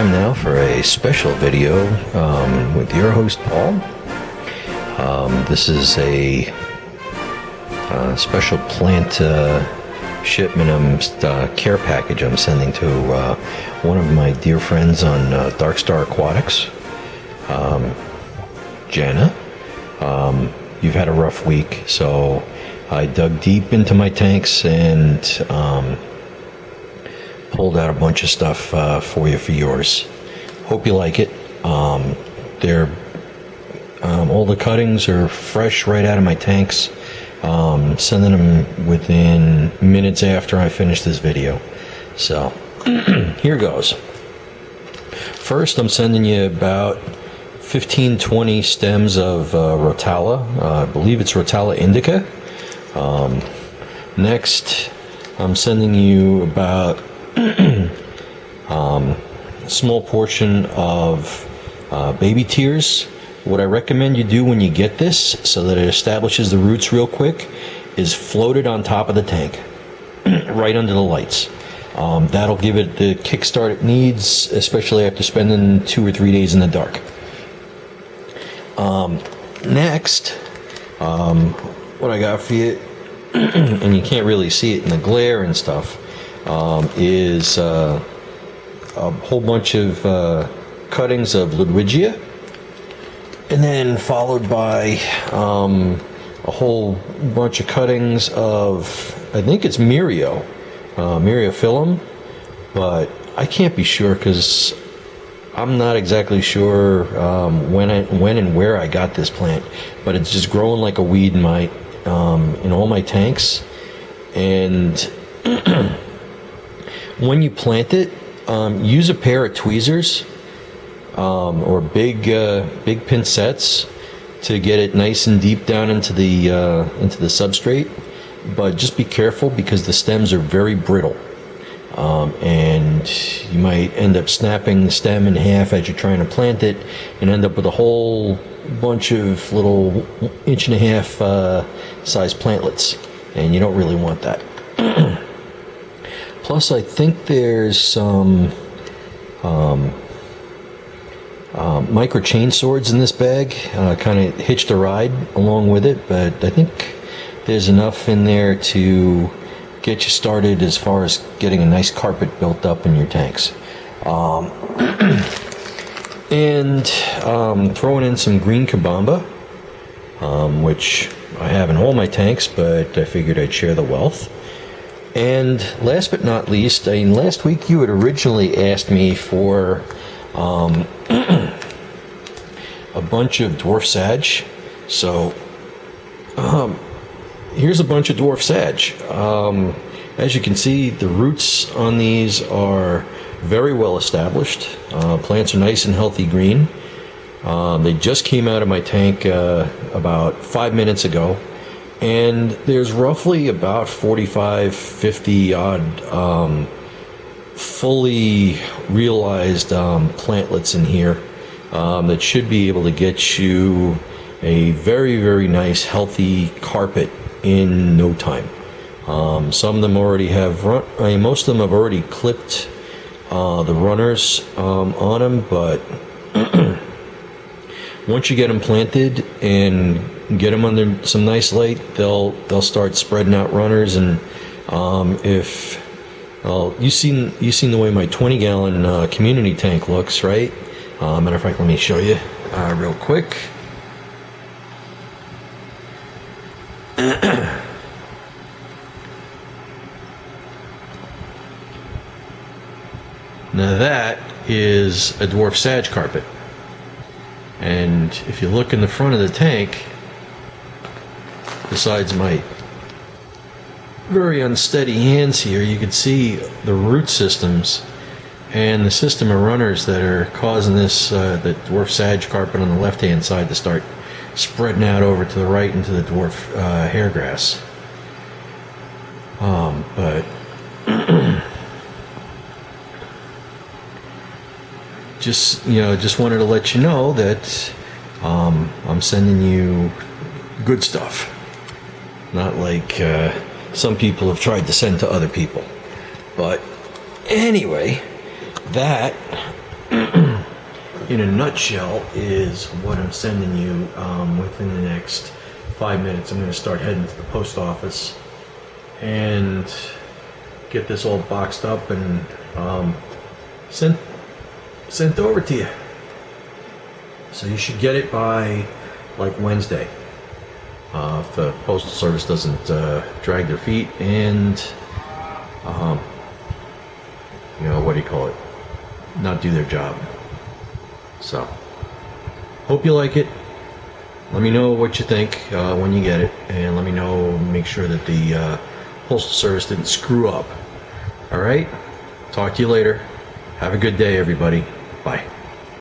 time now for a special video with your host Paul. This is a special plant shipment, care package I'm sending to one of my dear friends on Dark Star Aquatics, Jana. You've had a rough week, so I dug deep into my tanks and pulled out a bunch of stuff for you for yours. Hope you like it. They're all the cuttings are fresh right out of my tanks. Sending them within minutes after I finish this video. So here goes. First, I'm sending you about 15-20 stems of Rotala. I believe it's Rotala indica. Next, I'm sending you about a small portion of baby tears. What I recommend you do when you get this, so that it establishes the roots real quick, is float it on top of the tank, right under the lights. That'll give it the kickstart it needs, especially after spending 2 or 3 days in the dark. Next, what I got for you, and you can't really see it in the glare and stuff, is a whole bunch of cuttings of Ludwigia, and then followed by a whole bunch of cuttings of, I think it's Myriophyllum, but I can't be sure because I'm not exactly sure when and where I got this plant, but it's just growing like a weed in my in all my tanks. And when you plant it, use a pair of tweezers or big pincettes to get it nice and deep down into the substrate. But just be careful because the stems are very brittle. And you might end up snapping the stem in half as you're trying to plant it and end up with a whole bunch of little 1.5 inch size plantlets, and you don't really want that. Plus, I think there's some micro chain swords in this bag, kind of hitched a ride along with it, but I think there's enough in there to get you started as far as getting a nice carpet built up in your tanks. And throwing in some green kabamba, which I have in all my tanks, but I figured I'd share the wealth. And last but not least, last week you had originally asked me for a bunch of Dwarf Sag. So here's a bunch of Dwarf Sag. As you can see, the roots on these are very well established. Plants are nice and healthy green. They just came out of my tank about 5 minutes ago, and there's roughly about 45-50 odd fully realized plantlets in here that should be able to get you a very, very nice healthy carpet in no time. Some of them already have most of them have already clipped the runners on them, but once you get them planted and get them under some nice light, they'll start spreading out runners. And if you've seen the way my 20-gallon community tank looks, right? Matter of fact, let me show you real quick. Now that is a Dwarf Sag carpet, and if you look in the front of the tank, besides my very unsteady hands here, you can see the root systems and the system of runners that are causing this the Dwarf Sag carpet on the left hand side to start spreading out over to the right into the dwarf hairgrass. But just wanted to let you know that I'm sending you good stuff, not like some people have tried to send to other people. But anyway, that in a nutshell, is what I'm sending you within the next 5 minutes. I'm going to start heading to the post office and get this all boxed up and sent over to you. So you should get it by like Wednesday, if the postal service doesn't drag their feet and you know, what do you call it, not do their job. So hope you like it. Let me know what you think when you get it, and let me know, make sure that the postal service didn't screw up. All right, talk to you later. Have a good day, everybody. Bye.